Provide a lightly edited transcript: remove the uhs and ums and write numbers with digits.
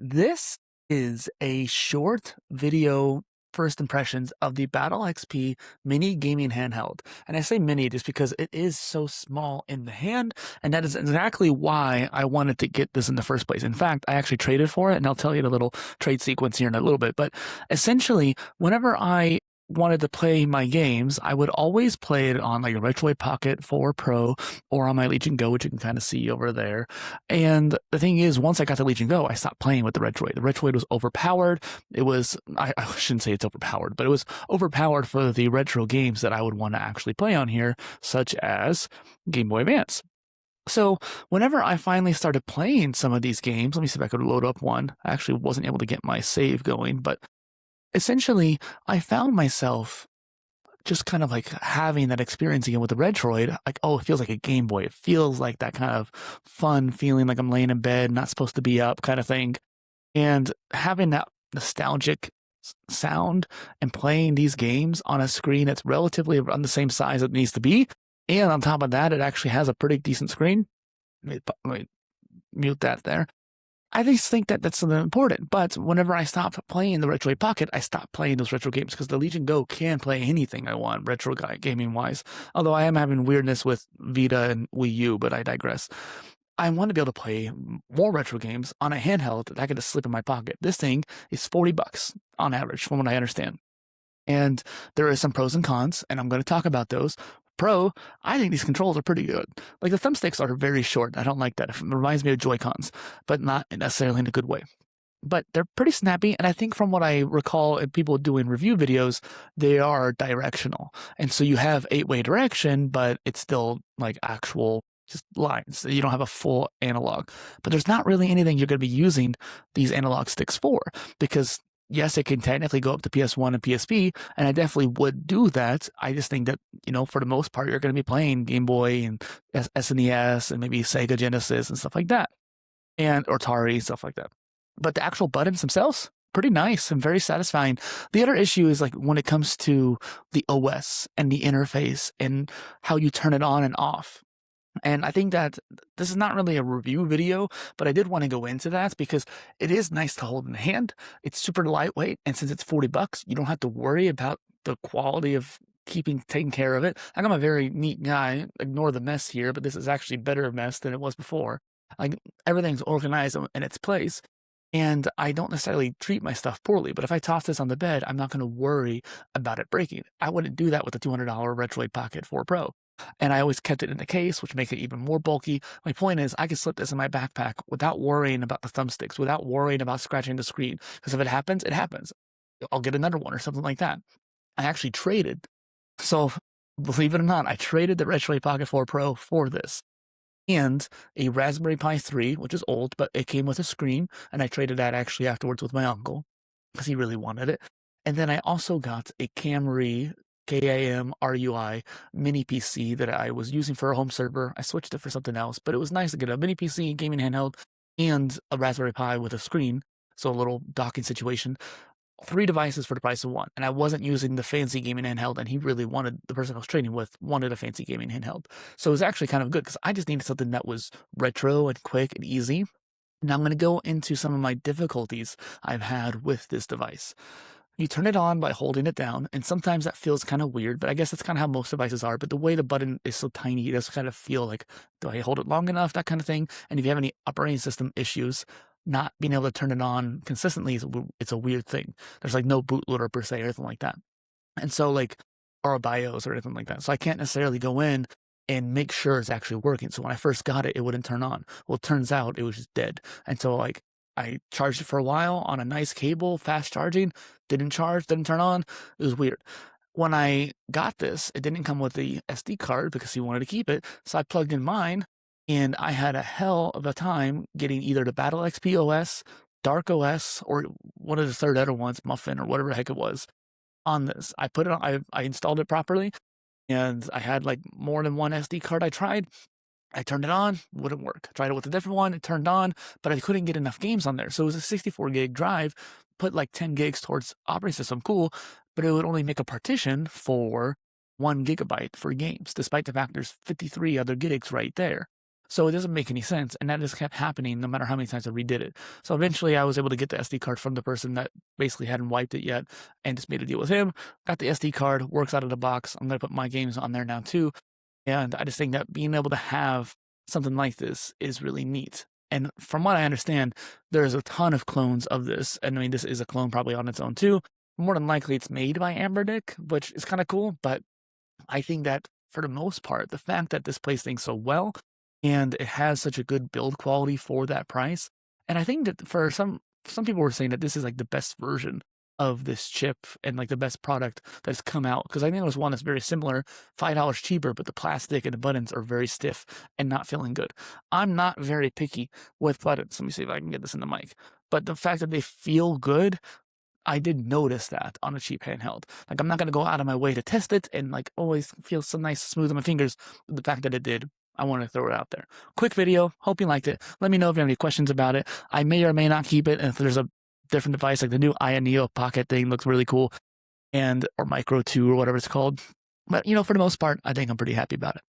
This is a short video first impressions of the BatleXP mini gaming handheld. And I say mini just because it is so small in the hand, and that is exactly why I wanted to get this in the first place. In fact, I actually traded for it, and I'll tell you the little trade sequence here in a little bit. But essentially, whenever I wanted to play my games, I would always play it on like a Retroid Pocket 4 Pro or on my Legion Go, which you can kind of see over there. And the thing is, once I got the Legion Go, I stopped playing with the Retroid. The Retroid was overpowered. I shouldn't say it's overpowered, but it was overpowered for the retro games that I would want to actually play on here, such as Game Boy Advance. So whenever I finally started playing some of these games, let me see if I could load up one. I actually wasn't able to get my save going, but essentially, I found myself just kind of like having that experience again with the Retroid. Like, oh, it feels like a Game Boy. It feels like that kind of fun feeling like I'm laying in bed, not supposed to be up kind of thing. And having that nostalgic sound and playing these games on a screen that's relatively around the same size it needs to be. And on top of that, it actually has a pretty decent screen. Let me mute that there. I just think that that's something important. But whenever I stopped playing the Retroid Pocket, I stopped playing those retro games because the Legion Go can play anything I want retro gaming wise. Although I am having weirdness with Vita and Wii U, but I digress. I want to be able to play more retro games on a handheld that I can just slip in my pocket. This thing is $40 on average, from what I understand. And there are some pros and cons, and I'm going to talk about those. Pro, I think these controls are pretty good. Like the thumbsticks are very short. I don't like that. It reminds me of Joy-Cons, but not necessarily in a good way. But they're pretty snappy, and I think from what I recall in people doing review videos, they are directional. And so you have 8-way direction, but it's still like actual just lines. You don't have a full analog. But there's not really anything you're going to be using these analog sticks for, because yes, it can technically go up to PS1 and PSP, and I definitely would do that. I just think that, for the most part, you're going to be playing Game Boy and SNES and maybe Sega Genesis and stuff like that, and or Atari, stuff like that. But the actual buttons themselves, pretty nice and very satisfying. The other issue is like when it comes to the OS and the interface and how you turn it on and off. And I think that this is not really a review video, but I did want to go into that because it is nice to hold in the hand. It's super lightweight, and since it's $40, you don't have to worry about the quality of taking care of it. Like, I'm a very neat guy. Ignore the mess here, but this is actually better mess than it was before. Like, everything's organized in its place. And I don't necessarily treat my stuff poorly, but if I toss this on the bed, I'm not going to worry about it breaking. I wouldn't do that with the $200 Retroid Pocket 4 Pro. And I always kept it in the case, which makes it even more bulky. My point is, I can slip this in my backpack without worrying about the thumbsticks, without worrying about scratching the screen. Because if it happens, it happens. I'll get another one or something like that. I actually traded. So, believe it or not, I traded the Retroid Pocket 4 Pro for this. And a Raspberry Pi 3, which is old, but it came with a screen. And I traded that actually afterwards with my uncle because he really wanted it. And then I also got a Camry KAMRUI mini PC that I was using for a home server. I switched it for something else, but it was nice to get a mini PC, gaming handheld, and a Raspberry Pi with a screen, so a little docking situation. 3 devices for the price of 1, and I wasn't using the fancy gaming handheld, and the person I was trading with wanted a fancy gaming handheld. So it was actually kind of good because I just needed something that was retro and quick and easy. Now I'm going to go into some of my difficulties I've had with this device. You turn it on by holding it down, and sometimes that feels kind of weird, but I guess that's kind of how most devices are. But the way the button is so tiny, it does kind of feel like, do I hold it long enough? That kind of thing. And if you have any operating system issues, not being able to turn it on consistently, it's a weird thing. There's like no bootloader per se or anything like that. And so or a BIOS or anything like that. So I can't necessarily go in and make sure it's actually working. So when I first got it, it wouldn't turn on. Well, it turns out it was just dead. And so I charged it for a while on a nice cable, fast charging, didn't turn on. It was weird. When I got this, it didn't come with the SD card because he wanted to keep it. So I plugged in mine, and I had a hell of a time getting either the BatleXP OS, Dark OS, or one of the third other ones, Muffin or whatever the heck it was, on this. I put it on, I installed it properly, and I had like more than one SD card I tried. I turned it on, wouldn't work. Tried it with a different one, it turned on, but I couldn't get enough games on there. So it was a 64 gig drive, put like 10 gigs towards operating system, cool, but it would only make a partition for 1 gigabyte for games, despite the fact there's 53 other gigs right there. So it doesn't make any sense, and that just kept happening no matter how many times I redid it. So eventually I was able to get the SD card from the person that basically hadn't wiped it yet and just made a deal with him. Got the SD card, works out of the box. I'm gonna put my games on there now too. And I just think that being able to have something like this is really neat. And from what I understand, there's a ton of clones of this. And I mean, this is a clone probably on its own too. More than likely, it's made by Amberdick, which is kind of cool. But I think that for the most part, the fact that this plays things so well and it has such a good build quality for that price, and I think that for some people were saying that this is like the best version of this chip and like the best product that's come out, because I think there was one that's very similar, $5 cheaper, but the plastic and the buttons are very stiff and not feeling good. I'm not very picky with buttons. Let me see if I can get this in the mic. But the fact that they feel good, I did notice that on a cheap handheld. Like, I'm not gonna go out of my way to test it and like always feel so nice, smooth on my fingers. But the fact that it did, I want to throw it out there. Quick video. Hope you liked it. Let me know if you have any questions about it. I may or may not keep it. And if there's a different device, like the new Aya Neo Pocket thing looks really cool, and or Micro 2 or whatever it's called. But for the most part, I think I'm pretty happy about it.